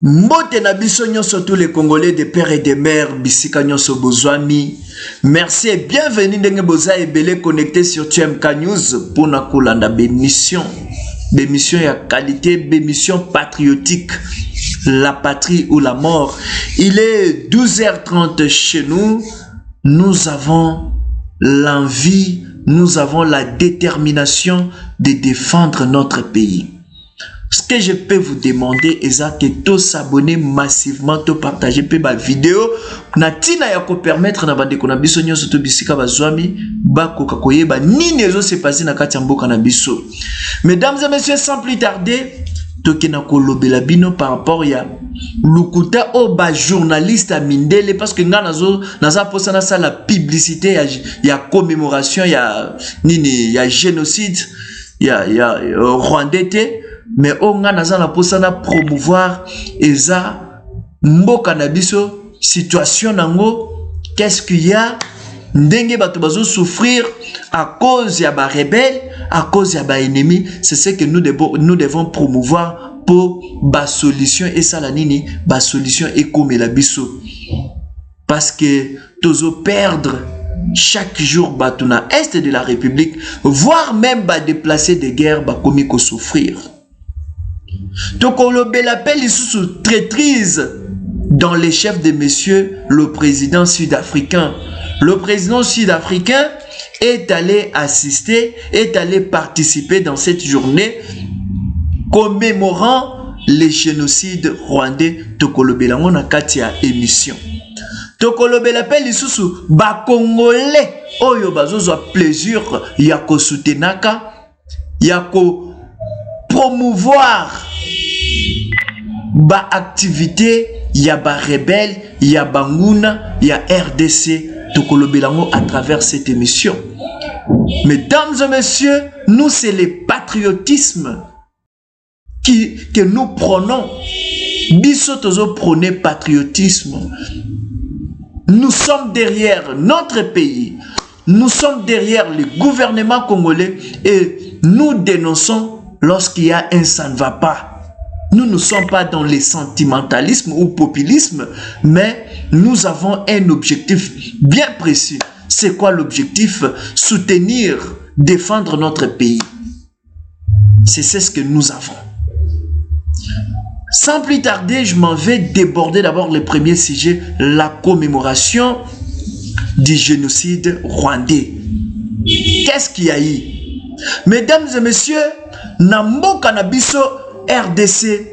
Mbote na biso nyonso tous les Congolais de pères et de mères bisika nyonso bozwami. Merci et bienvenue ndenge boza ebele connecté sur TMK News pour na kolanda bémission. Bémission ya qualité, bémission patriotique. La patrie ou la mort. Il est 12h30 chez nous. Nous avons l'envie, nous avons la détermination de défendre notre pays. Ce que je peux vous demander est que tous s'abonner massivement, tous partager ma vidéo. Natina ya ko permettre na bande ko na biso nyonso to bisika bazwami ba koka koyeba nini ezo se passer na kati ya mboka na biso. Mesdames et messieurs, sans plus tarder, tokena ko lobela bino par rapport ya lukuta o ba journaliste a mindele parce que nga naza posa na sa la publicité ya commémoration ya nini ya génocide ya rwandais. Mais on a na posana promouvoir eza mboka na biso situation nango, qu'est-ce qu'il y a ndenge bato bazo souffrir à cause ya ba rebelle, à cause ya ba ennemi. C'est ce que nous devons promouvoir pour ba solution et ça la nini ba solution et comme la biso parce que tozo perdre chaque jour bato na est de la République, voire même ba déplacer de guerre ba komi ko souffrir. Donc on l'appelle sous traîtrise dans les chefs de monsieur le président sud-africain. Le président sud-africain est allé assister, est allé participer dans cette journée commémorant les génocides rwandais. Tokolobelango na katia émission. Tokolobelapel sous ba congolais oyo bazozwa plaisir ya ko soutenaka ya ko promouvoir ba activité ya ba rebelle ya banguna ya RDC tokolobelango à travers cette émission. Mesdames et messieurs, nous c'est le patriotisme que nous prenons. Biso tozo prôner patriotisme. Nous sommes derrière notre pays. Nous sommes derrière le gouvernement congolais et nous dénonçons lorsqu'il y a un ça ne va pas. Nous ne sommes pas dans le sentimentalisme ou populisme, mais nous avons un objectif bien précis. C'est quoi l'objectif? Soutenir, défendre notre pays. C'est ce que nous avons. Sans plus tarder, je m'en vais déborder d'abord le premier sujet, la commémoration du génocide rwandais. Qu'est-ce qu'il y a eu? Mesdames et messieurs, Nambo Kanabiso RDC,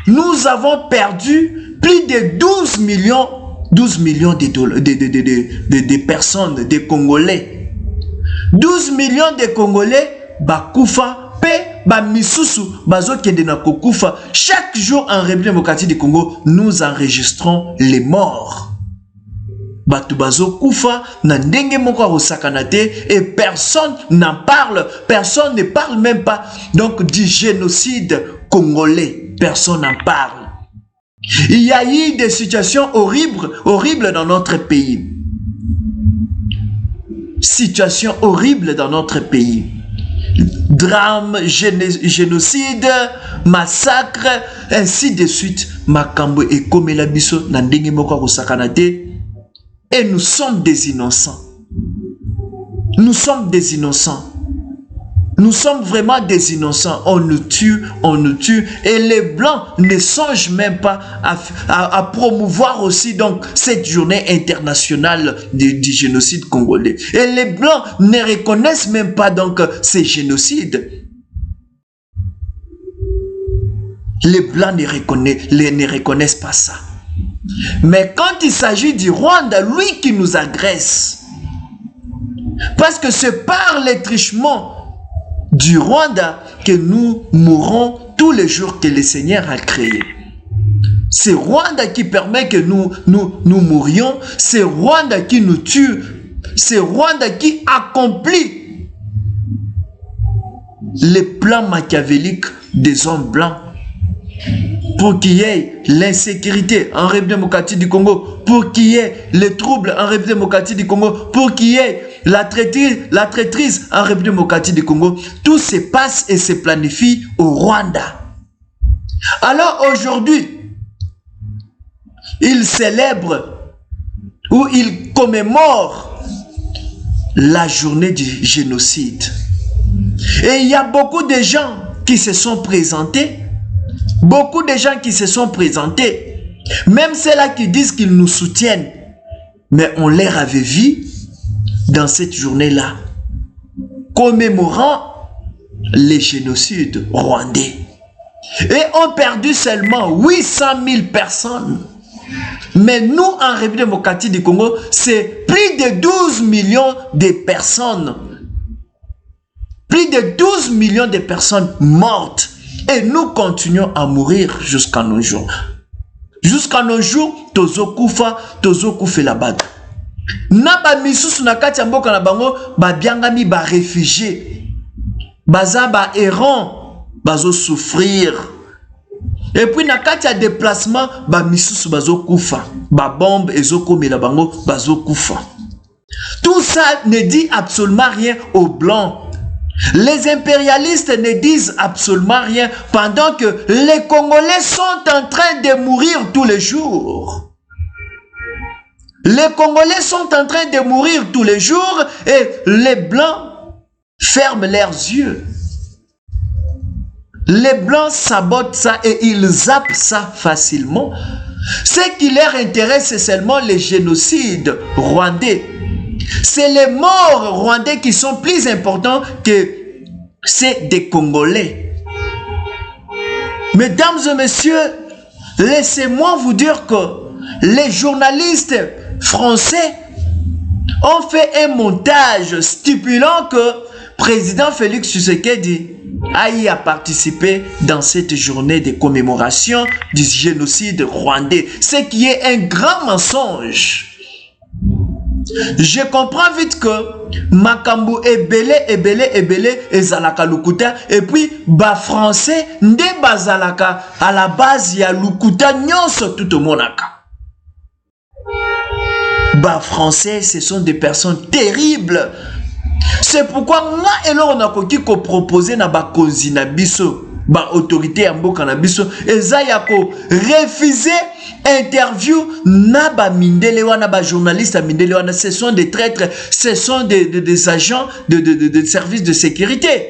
nous avons perdu plus de 12 millions de personnes, de Congolais. 12 millions de Congolais, Bakoufa, Ba misusu, bazo kende na kokufa. Chaque jour en République démocratique du Congo, nous enregistrons les morts. Batu bazo kufa na ndenge moko rosakanate et personne n'en parle, personne ne parle même pas donc du génocide congolais, personne n'en parle. Il y a eu des situations horribles dans notre pays. Situations horribles dans notre pays. Drame, génocide, massacre, ainsi de suite. Makambo et comme la biso na ndenge moko rosakanate. Et nous sommes des innocents. Nous sommes des innocents. Nous sommes vraiment des innocents. On nous tue, on nous tue. Et les Blancs ne songent même pas à promouvoir aussi donc cette journée internationale du génocide congolais. Et les Blancs ne reconnaissent même pas donc ces génocides. Les Blancs ne reconnaissent pas ça. Mais quand il s'agit du Rwanda, lui qui nous agresse, parce que c'est par les trichements du Rwanda que nous mourrons tous les jours que le Seigneur a créé. C'est Rwanda qui permet que nous mourions, c'est Rwanda qui nous tue, c'est Rwanda qui accomplit les plans machiavéliques des hommes blancs. Pour qu'il y ait l'insécurité en République démocratique du Congo, pour qu'il y ait les troubles en République démocratique du Congo, pour qu'il y ait la traîtrise en République démocratique du Congo, tout se passe et se planifie au Rwanda. Alors aujourd'hui, ils célèbrent ou ils commémorent la journée du génocide. Et il y a beaucoup de gens qui se sont présentés, beaucoup de gens qui se sont présentés, même ceux-là qui disent qu'ils nous soutiennent, mais on les avait vus dans cette journée-là, commémorant les génocides rwandais. Et ont perdu seulement 800 000 personnes. Mais nous, en République démocratique du Congo, c'est plus de 12 millions de personnes. Plus de 12 millions de personnes mortes. Et nous continuons à mourir jusqu'à nos jours. Jusqu'à nos jours, tozo kufa la bague. Naba misusu na kati ya mboka na bango ba biangami ba réfugiés. Baza ba errant, bazo souffrir. Et puis na kati ya déplacement ba misusu bazo kufa. Ba bombe ezoko mela bango bazo kufa. Tout ça ne dit absolument rien aux blancs. Les impérialistes ne disent absolument rien pendant que les Congolais sont en train de mourir tous les jours. Les Congolais sont en train de mourir tous les jours et les Blancs ferment leurs yeux. Les Blancs sabotent ça et ils zappent ça facilement. Ce qui leur intéresse, c'est seulement les génocides rwandais. C'est les morts rwandais qui sont plus importants que ceux des Congolais. Mesdames et messieurs, laissez-moi vous dire que les journalistes français ont fait un montage stipulant que président Félix Tshisekedi a participé dans cette journée de commémoration du génocide rwandais, ce qui est un grand mensonge. Je comprends vite que Makambu ebele ezalaka lukuta et puis ba français nde bazalaka à la base ya lukuta nyonso tout monaka. Bah français, ce sont des personnes terribles. C'est pourquoi moi et là on a ko proposer na ba konzi na biso, ba autorité ya mboka na biso, eza ya ko refuser interview na ba mindele wana ba journaliste mindele wana, ce sont des traîtres, ce sont des agents de services de sécurité.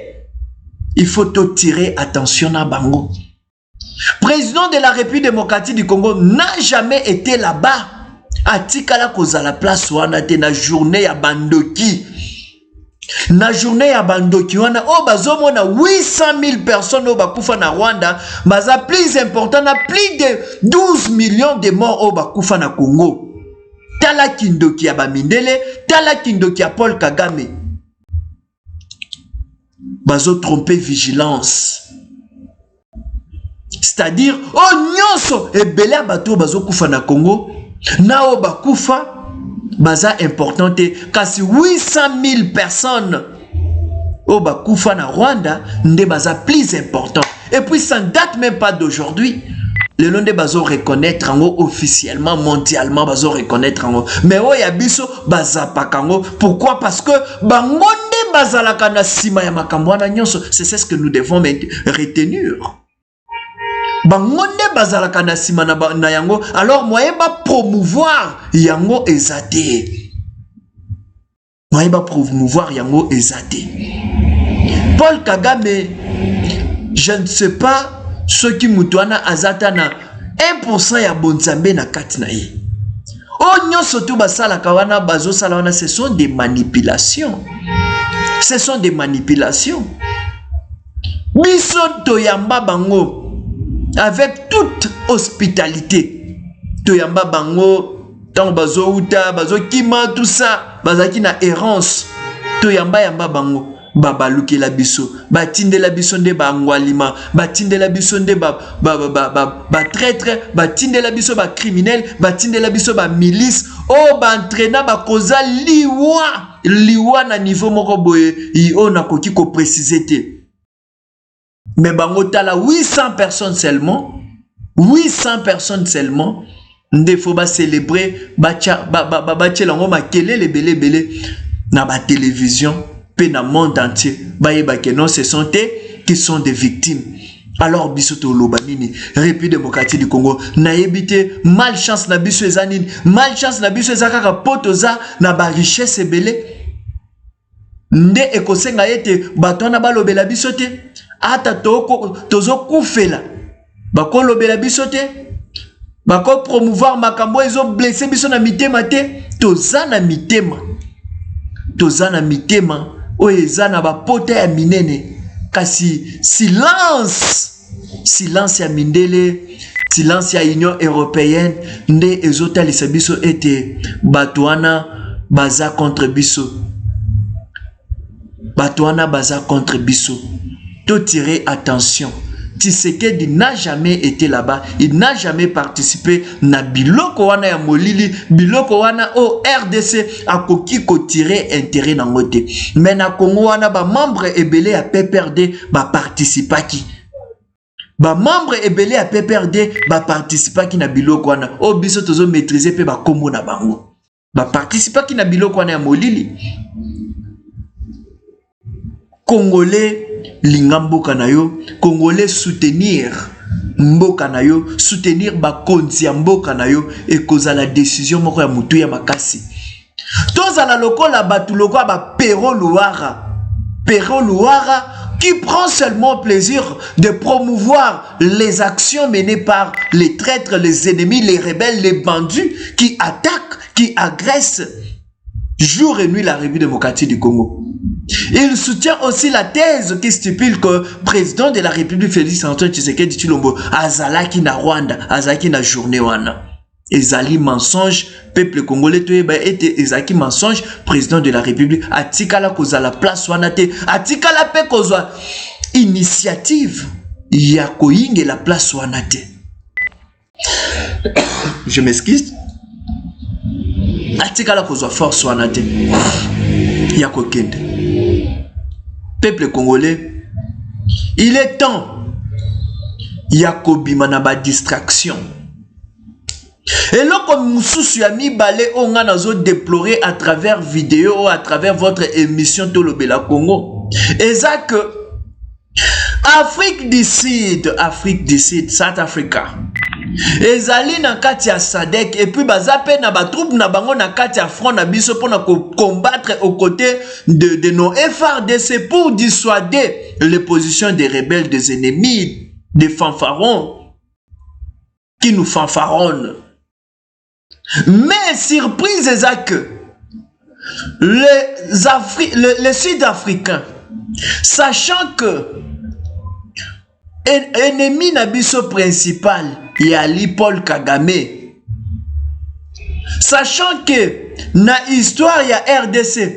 Il faut tirer attention à bango. Président de la République démocratique du Congo n'a jamais été là-bas. Atikala koza la place wana te na journée ya bandoki. Na journée ya bandoki wana o bazomona 800 000 personnes au bakufa na Rwanda, baza plus important na plus de 12 millions de morts au bakufa na Congo. Tala kindoki ya bamindele, tala kindoki ya Paul Kagame. Bazo tromper vigilance. C'est-à-dire oh nyonso ebele bato bazo kufa na Congo. Nao bakufa baza importante kasi 800 000 personnes au bakufa na Rwanda nde baza plus important. Et puis ça ne date même pas d'aujourd'hui. Le long de bazo reconnaître en officiellement, mondialement bazo reconnaître en mais oh ya biso baza pakango. Pourquoi? Parce que bangonde bazalaka na sima ya makambo na nyonso. C'est ce que nous devons retenir. Bangonde bazalaka na sima na yango, alors moyen ba promouvoir yango ezate. Moyen ba promouvoir yango ezate. Paul Kagame, je ne sais pas ce qui mutuana azata na 1% ya bonzambe na kati na ye. O nyonso tu basala kawana bazo sala wana, ce sont des manipulations. Ce sont des manipulations. Biso toyamba bango avec toute hospitalité. Toyamba bango, tant bazo uta, bazo kima, tout ça, bazaki na errance. Toyamba yamba bango, baba luki la biso, batinde la biso nde ba ngwalima, batinde la biso nde ba traître, batinde la biso ba criminel, batinde la biso ba milice, oh ba entraîna ba koza liwa na niveau moko boye, on a koki ko préciser te. Mais bango tala 800 personnes seulement, 800 personnes seulement, nde faut ba célébrer lango makele le belé na ba télévision pe na monde entier ba yeba que non, ce sont eux qui sont des victimes. Alors biso to loba nini République démocratique du Congo na yebite malchance na biso eza nini malchance na biso eza kaka potoza na ba richesse ebele nde ekosenga yete bato na balobela biso te ata tozo kufela bakolobela biso te bako promouvoir makambo ezo blesser biso na mitema te toza na mitema oyo eza na bapota ya minene kasi silence ya mindele silence ya Union Européenne nde ezotalisa biso ete bato wana baza contre biso to tirer attention. Tshisekedi n'a jamais été là-bas, il n'a jamais participé na biloko wana ya molili, biloko wana au RDC a koki ko tirer intérêt na ngote. Mais na Congo wana ba membre ebele ya PPRD ba participaki. Ba membre ebele ya PPRD ba participaki na biloko wana. O biso tozo maîtriser pe ba kombo na bango. Ba participaki na biloko wana ya molili. Congolais linga mboka na yo, Congolais soutenir mboka na yo, soutenir bakonzi ya mboka na yo et cause la décision moko ya mutu ya makasi. Tozala lokola batu lokola ba Pero Luara qui prend seulement plaisir de promouvoir les actions menées par les traîtres, les ennemis, les rebelles, les bandits qui attaquent, qui agressent jour et nuit la République démocratique du Congo. Il soutient aussi la thèse qui stipule que le président de la République Félix Antoine Tshisekedi Tshilombo azalaki na Rwanda, azalaki na journée wana. Ezali mensonge, peuple congolais toyeba ete ezaki mensonge, président de la République atikala kozala place wana te, atikala pe kozwa initiative ya koyinge la place wana te. Je m'excuse. Atikala kozwa force wana te. Ya kokende. Peuple congolais, il est temps Yakobima na ba distraction. Et là comme mususu ya mibale on a zo déplorer à travers vidéo, à travers votre émission Tolobela Congo. Et ça que Afrique du Sud, South Africa. Ezali na kati ya SADC et puis bazape na ba troupe na bango na kati ya front na biso pour na combattre aux côtés de nos FARDC pour dissuader les positions des rebelles, des ennemis, des fanfarons qui nous fanfaronnent. Mais surprise est que les Sud-Africains, sachant que ennemi na biso principal Yali Paul Kagame, sachant que na histoire ya RDC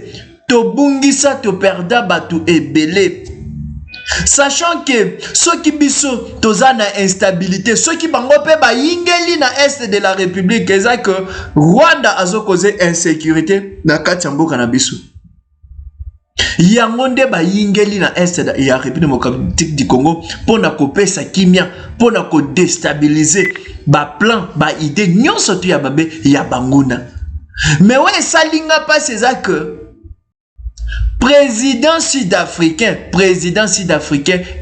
to bungisa to perda batu ebele, sachant que ceux qui biso toza na instabilité, ceux qui bango pe ba yingeli na est de la République, eza que Rwanda azo causer insécurité na kati ya mboka na biso. Yangonde ba yingeli na est de la République démocratique du Congo pour na kopesa kimia, pour na ko déstabiliser ba plan, ba idée nyonso tu ya babe ya banguna. Mais ouais, ça linga pas c'est ça que président sud-africain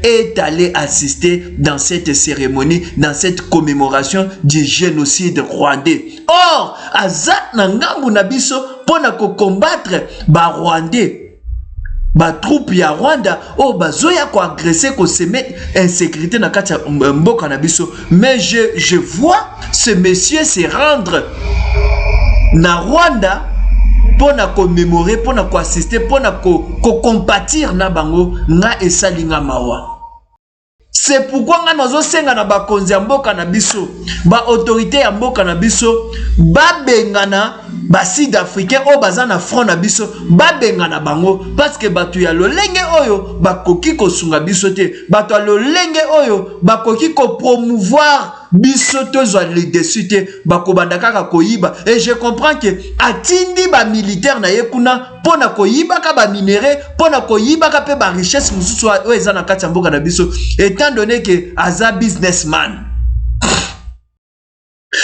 est allé assister dans cette cérémonie, dans cette commémoration du génocide rwandais. Or, azat na ngambu na biso pour na ko combattre ba rwandais. Ba troupe ya Rwanda o bazoya ko agresser ko semer insécurité na kati mboka na biso. Mais je vois ce monsieur se rendre na Rwanda pour na commémorer, pour na ko assister, pour na ko compatir na bango nga esalinga mawa. C'est pourquoi nga nazo senga na bakonzi ya mboka na biso, ba autorité ya mboka na biso, ba bengana ba Sud-Africain o baza na front na biso, ba bengana bango parce que batu ya lolenge oyo bakoki ko sunga biso te, batu ya lolenge oyo bakoki ko promouvoir biso tozwa le dessus te, bakobanda kaka koyiba. Et je comprends que atindi ba militaire na yekuna pona koyiba ka ba minéraux, pona koyiba ka pe ba richesse mususu o eza na kati ya mboka na biso, étant donné que aza businessman.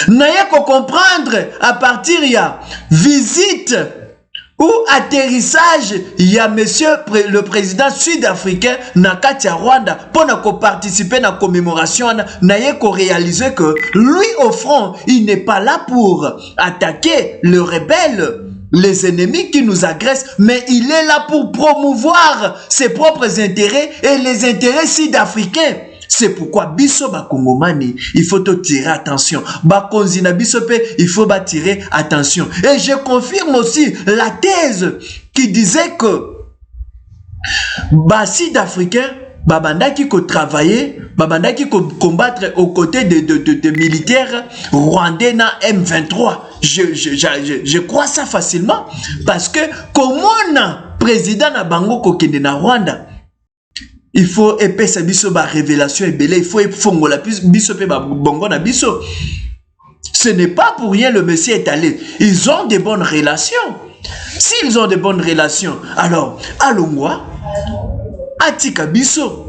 N'ayez qu'à comprendre à partir ya visite ou atterrissage, il y a monsieur le président sud-africain Nakati Rwanda pour participer à la commémoration, n'a ko réaliser que lui au front, il n'est pas là pour attaquer le rebelle, les ennemis qui nous agressent, mais il est là pour promouvoir ses propres intérêts et les intérêts sud-africains. C'est pourquoi biso ba Kongomani, il faut tirer attention. Ba konzina biso pe, il faut tirer attention. Et je confirme aussi la thèse qui disait que ba sud-africain babandaki ko travailler, babandaki ko combattre aux côtés de militaires rwandais na M23. Je crois ça facilement parce que comment président na bango ko kende na Rwanda, il faut épaisser biso ba révélation et belé, il faut fongola biso pe ba bongo na biso. Ce n'est pas pour rien le monsieur est allé. Ils ont de bonnes relations. S'ils ont de bonnes relations, alors alongwa atika biso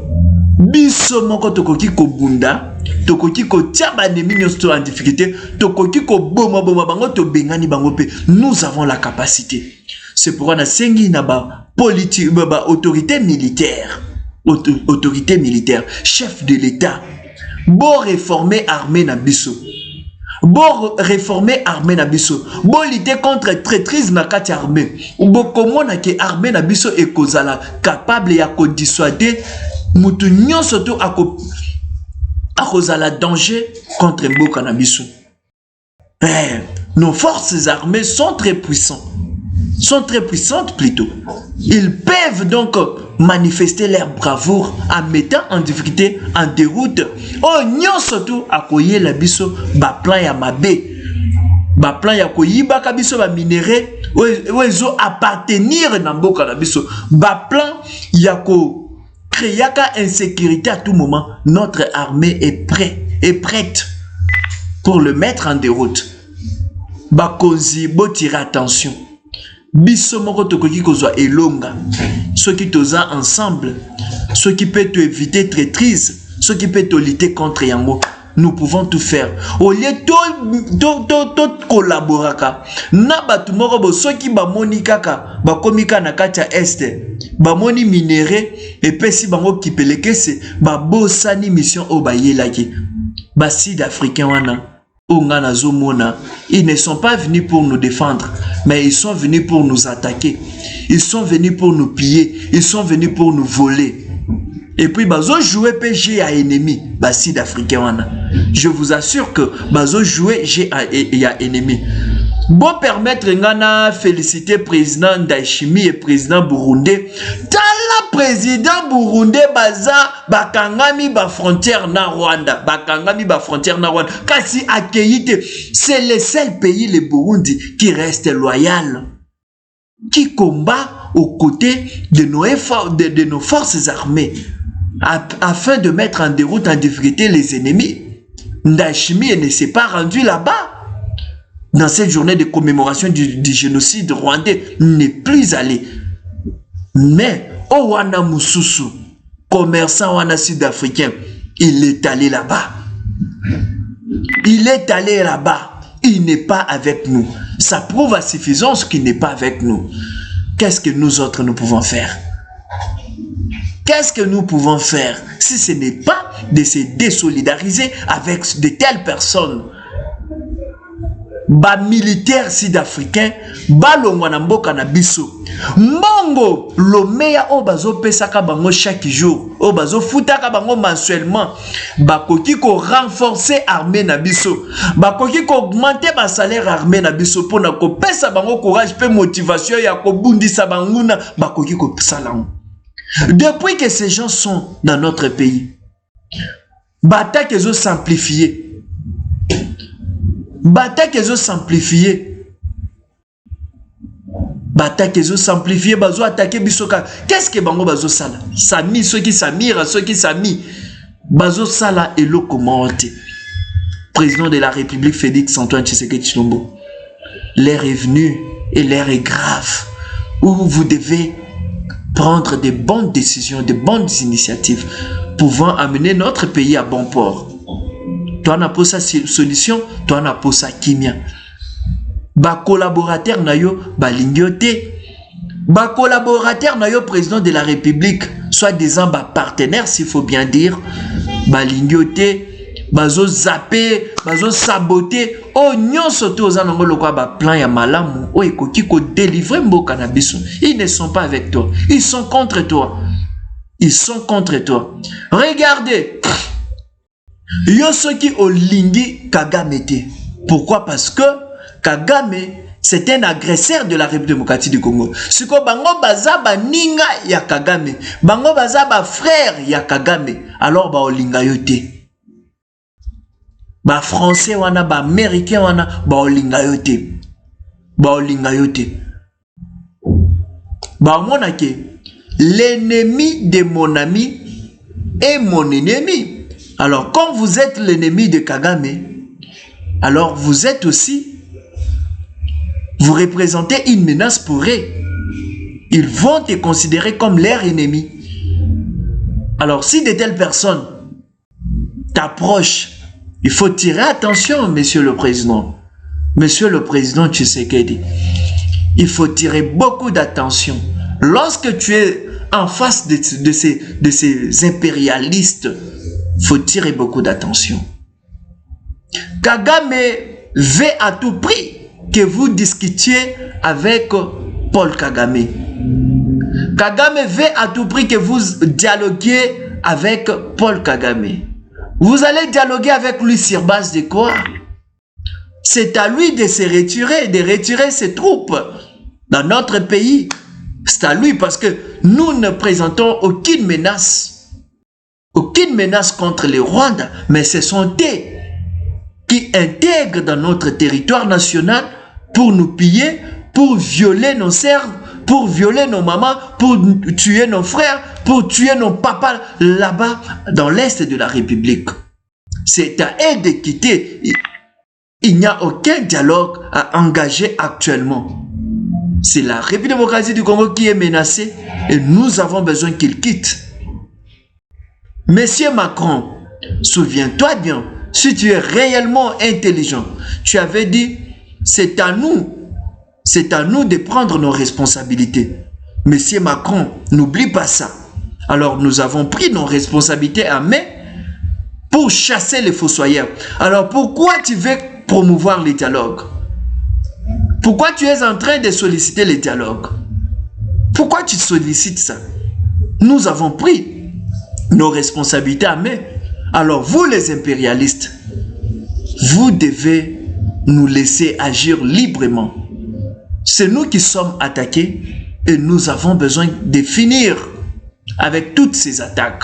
biso moko tokoki ko bunda, tokoki ko tia ba nemi nyosto en difficulté, tokoki ko boma bango to bengani bango pe. Nous avons la capacité. C'est pourquoi na sengi na ba politique ba autorité militaire. Autorité militaire, chef de l'État, bon réformer armée Nabiso, bon réformer armée Nabiso, bon lutter contre traîtrise na kati armée, ou bon comment na ke armée Nabiso et kozala capable ya ko dissuader mutu nyonso to a kozala danger contre mboka Nabiso. Nos forces armées sont très puissantes. Sont très puissantes plutôt. Ils peuvent donc manifester leur bravoure en mettant en difficulté, en déroute. Oh, nyon surtout à koye la biso ba plan ya mabe. Ba plan ya koyi ba kabiso ba minéré oezo appartenir na mboka la biso. Ba plan ya ko créaka insécurité à tout moment. Notre armée est prête pour le mettre en déroute. Ba kozi bo tirer attention. Biso moko tokoki kozwa elonga, ceux qui toza ensemble, ceux qui peuvent éviter traîtrise, ceux qui peuvent lutter contre yango. Nous pouvons tout faire. Au lieu de collaborer, na batu moko bo ceux qui ba moni kaka, ba komika na katia este, ba moni minéré et pesi bango ki pelekese, ba bosani mission o ba yelaki. Ba sud-africain wana. Ils ne sont pas venus pour nous défendre, mais ils sont venus pour nous attaquer. Ils sont venus pour nous piller. Ils sont venus pour nous voler. Et puis, bazo jouer PG à ennemi, sud africain. Je vous assure que bazo jouer G à ennemi. Bon permettre ngana féliciter président Ndayishimiye et président burundais. Tala président burundais baza bakangami ba frontière na Rwanda, bakangami ba frontière na Rwanda. Kasi accueillite, c'est le seul pays le Burundi qui reste loyal, qui combat aux côtés de nos forces armées afin de mettre en déroute, en difficulté les ennemis. Ndayishimiye ne s'est pas rendu là-bas. Dans cette journée de commémoration du génocide rwandais, n'est plus allé. Mais, Owana Mususu, commerçant Owana sud-africain, il est allé là-bas. Il est allé là-bas. Il n'est pas avec nous. Ça prouve à suffisance qu'il n'est pas avec nous. Qu'est-ce que nous autres nous pouvons faire? Qu'est-ce que nous pouvons faire si ce n'est pas de se désolidariser avec de telles personnes? Ba militaire sud-africain balongwa na mboka na biso mbongo lomeya o bazo pesaka bango chaque jour o bazo futaka bango mensuellement bakoki ko renforcer armée na biso bakoki ko augmenter ba salaire armée na biso pona ko pesa bango courage pe motivation ya ko bundisa banguna bakoki ko salango. Depuis que ces gens sont dans notre pays, bataille qu'ils ont simplifié. Bataille qu'ils ont simplifié. Bataille qu'ils ont simplifié. Bazo attaqué bisoka. Qu'est-ce que bango bazo sala? Sami, ceux qui s'amirent, ceux qui s'amis. Bazo sala et le commenté. Président de la République Félix Antoine Tshisekedi Tshilombo. L'heure est venue et l'heure est grave. Où vous devez prendre de bonnes décisions, de bonnes initiatives pouvant amener notre pays à bon port. Toi n'a pas sa solution, toi n'a pas sa kimia. Ba collaborateur na yo ba lingiote Ba collaborateur na yo président de la République, soit disant ba partenaire s'il faut bien dire, ba lignoté, bazo zappé, bazo saboté, oh nyonso to za nango lokwa ba plan ya malamu, oh ekoki ko délivrer mboka na biso. Ils ne sont pas avec toi, ils sont contre toi. Ils sont contre toi. Regardez, yo soki olingi Kagame te. Pourquoi? Parce que Kagame c'est un agresseur de la République démocratique du Congo. Siko bango baza ba ninga ya Kagame. Bango baza ba frère ya Kagame. Alors ba olinga yo te. Ba français wana, ba américain wana, ba olinga yo te. Ba olinga yo te. Ba mona ke l'ennemi de mon ami est mon ennemi. Alors quand vous êtes l'ennemi de Kagame, alors vous êtes aussi, vous représentez une menace pour eux. Ils vont te considérer comme leur ennemi. Alors si de telles personnes t'approchent, il faut tirer attention, monsieur le président. Monsieur le président Tshisekedi, il faut tirer beaucoup d'attention. Lorsque tu es en face de ces impérialistes, il faut tirer beaucoup d'attention. Kagame veut à tout prix que vous discutiez avec Paul Kagame. Kagame veut à tout prix que vous dialoguiez avec Paul Kagame. Vous allez dialoguer avec lui sur base de quoi? C'est à lui de se retirer, de retirer ses troupes dans notre pays. C'est à lui parce que nous ne présentons aucune menace contre le Rwanda, mais ce sont eux qui intègrent dans notre territoire national pour nous piller, pour violer nos sœurs, pour violer nos mamans, pour tuer nos frères, pour tuer nos papas là-bas dans l'Est de la République. C'est à eux de quitter. Il n'y a aucun dialogue à engager actuellement. C'est la République démocratique du Congo qui est menacée et nous avons besoin qu'il quitte. Monsieur Macron, souviens-toi bien, si tu es réellement intelligent, tu avais dit, c'est à nous de prendre nos responsabilités. Monsieur Macron, n'oublie pas ça. Alors nous avons pris nos responsabilités à main pour chasser les fossoyeurs. Alors pourquoi tu veux promouvoir les dialogues? Pourquoi tu es en train de solliciter les dialogues? Pourquoi tu sollicites ça? Nous avons pris nos responsabilités à main. Alors vous les impérialistes, vous devez nous laisser agir librement. C'est nous qui sommes attaqués et nous avons besoin de finir avec toutes ces attaques.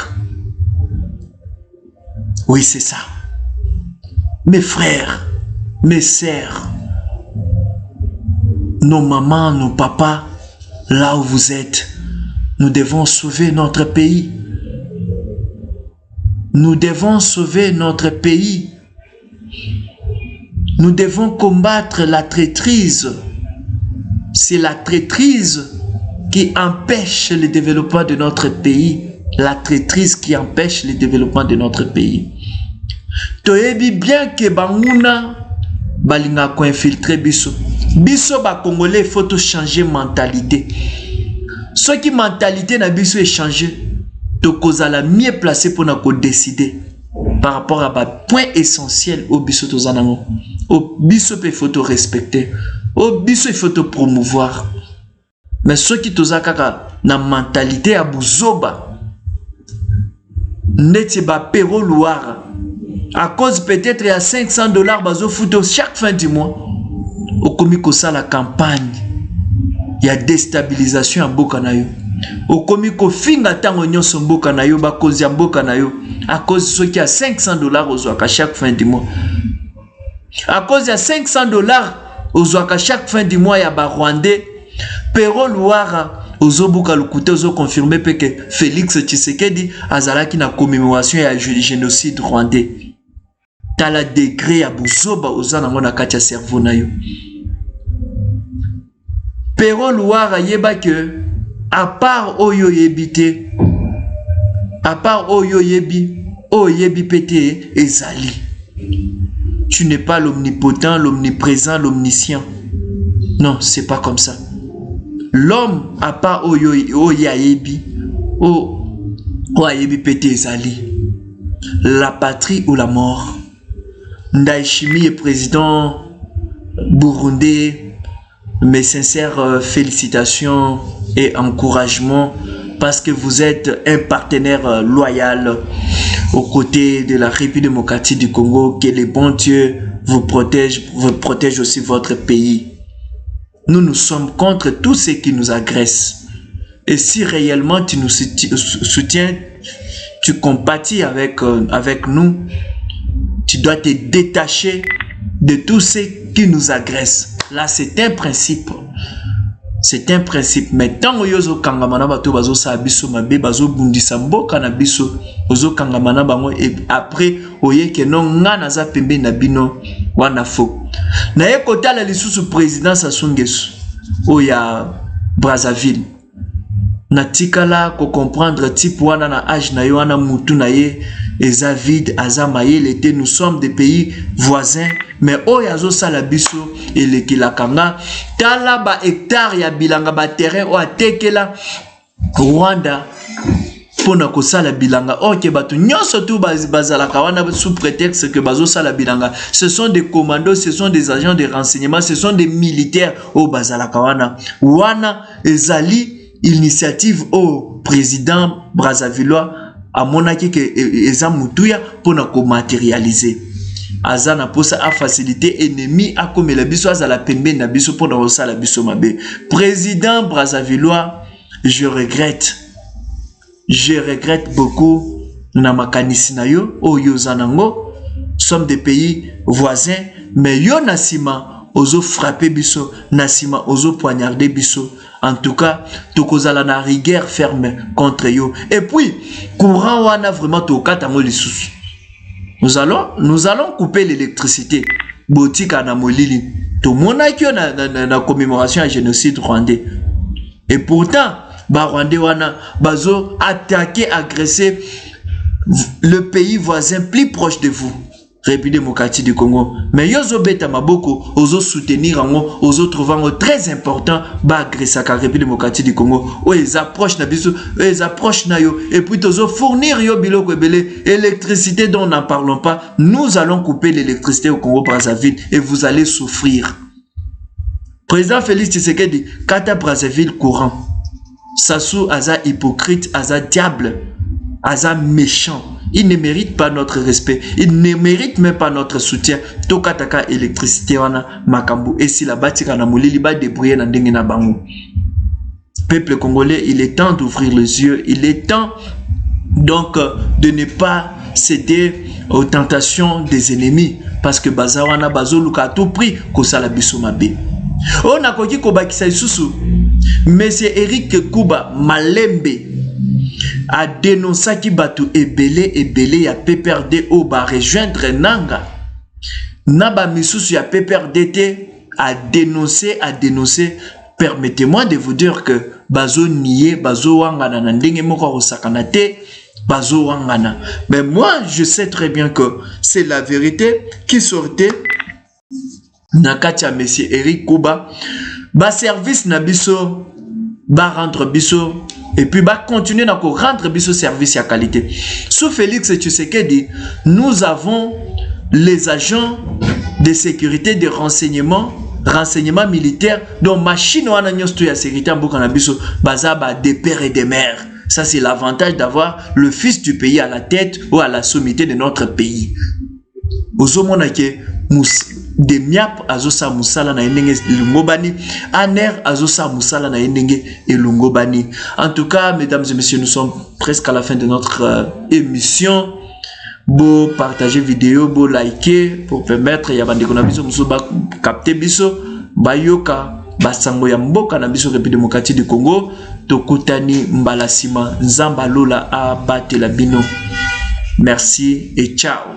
Oui, c'est ça. Mes frères, mes sœurs, nos mamans, nos papas, là où vous êtes, nous devons sauver notre pays. Nous devons sauver notre pays. Nous devons combattre la traîtrise. C'est la traîtrise qui empêche le développement de notre pays. La traîtrise qui empêche le développement de notre pays. Toyebi bien que Banguna balinga ko infiltrer biso. Biso ba Congolais, il faut changer mentalité. Ce qui mentalité na biso est changé. Tokoza la mieux placé pour nous décider par rapport à un point essentiel au biso tozanamo. Au biso il faut te respecter. Au biso il faut te promouvoir. Mais ceux qui tozakaka na mentalité à buzoba neti ba pero loire à cause peut-être il y a $500 bazo photo chaque fin du mois. Au komiko ça la campagne. Il y a déstabilisation à Bokanayo. Au komiko finga tango nyonso mboka na yo ba cause ya mboka na yo à cause ceux qui a $500 aux à chaque fin du mois. À cause de $500 aux à chaque fin du mois ya ba Rwandais Pero Loire aux obuka lukute aux confirmé que Félix Tshisekedi azalaki na commémoration ya génocide rwandais. Tala degré ya buzoba aux na kati ya cerveau na yo. Pero Loire yeba que à part Oyo Yebite, à part Oyo Yebi, Oyebi Pété Ezali. Tu n'es pas l'omnipotent, l'omniprésent, l'omniscient. Non, c'est pas comme ça. l'homme a pas oyayebi oyayebi pété ezali la patrie ou la mort. Ndayishimiye président burundais, mes sincères félicitations et encouragements parce que vous êtes un partenaire loyal aux côtés de la République démocratique du Congo. Que le bon Dieu vous protège aussi votre pays. Nous sommes contre tous ceux qui nous agressent. Et si réellement tu nous soutiens, tu compatis avec nous, tu dois te détacher de tous ceux qui nous agressent. Là, c'est un principe. C'est un principe. Mais tant que yozo kangamana bato bazo sa biso mabe bazo bundisa mboka na biso ozo kangamana bango et après oye ke non ngana za pembe na bino wana fo. Na ye kotala lisusu président Sassou Nguesso oya Brazzaville. Na tikala ko comprendre type wana na âge na yo wana mutu na ye eza vide azamaye l'été. Nous sommes des pays voisins mais oyazo sala biso elekila kanga tala ba hectare ya bilanga ba terrain o atekela Rwanda pona ko sala bilanga ok batu nyonso tu bazala kawana sous prétexte que bazo sala bilanga. Ce sont des commandos, ce sont des agents de renseignement, ce sont des militaires au bazala kawana wana ezali initiative au président Brazzavillois à monaki que eza mutuya pona ko matérialiser azana posa a facilité ennemi a comme la biso azala pembe na biso pona osala biso mabe. Président Brazzavillois, je regrette beaucoup na makanisi na yo oyo zanango. Sommes des pays voisins mais yo nasima ozo frapper biso nasima ozo poignarder biso. En tout cas, tokozala na rigueur ferme contre yo. Et puis, courant wana vraiment tokatango lisusu. Nous allons couper l'électricité. Botika na molili. Tout le monde a na commémoration à génocide rwandais. Et pourtant, ba Rwandais wana bazo attaquer, agresser le pays voisin plus proche de vous. République démocratique du Congo. Mais yozo beta maboko, ozo soutenir ango, ozo trouvant très important ba agresser la République démocratique du Congo. O ils approchent na biso, ils approchent na yo et puis ozo fournir yo biloko ebele, électricité dont n'en parlons pas. Nous allons couper l'électricité au Congo Brazzaville et vous allez souffrir. Président Félix Tshisekedi, Kata Brazzaville courant. Sassou aza hypocrite, aza diable, aza méchant. Il ne mérite pas notre respect. Il ne mérite même pas notre soutien. Tokataka électricité wana makambu. Et si la batika na molili ba débrouiller na ndenge na bango. Peuple congolais, il est temps d'ouvrir les yeux. Il est temps donc de ne pas céder aux tentations des ennemis. Parce que bazawana bazoluka à tout prix kosala biso mabe. On a koki kobakisa isusu. Monsieur Eric Kuba Malembe a dénoncé qui batu ebele ya PPRD au ba rejoindre Nanga. Naba misusu ya PPRD a dénoncé. Permettez-moi de vous dire que bazo nié bazo wangana na ndenge moko osakana te bazo wangana. Mais moi je sais très bien que c'est la vérité qui sortait Nakatia monsieur Eric Kuba ba service na biso ba rendre biso et puis bah continuer à rendre biso service à qualité. Sous Félix Tshisekedi, nous avons les agents de sécurité, de renseignement militaire, dont machine ou anagnosto ya sécurité en boucan biso bazaba des pères et des mères. Ça c'est l'avantage d'avoir le fils du pays à la tête ou à la sommité de notre pays. Ozomonake de miap azosa musala na endenge lungobani aner azosa musala na endenge elungobani. En tout cas, mesdames et messieurs, nous sommes presque à la fin de notre émission. Beau partager vidéo, beau liker pour permettre ya bandeko na biso muso ba capter biso bayoka basango ya mboka na biso République démocratique du Congo tokutani mbalasima nzamba lola abatela bino. Merci et ciao.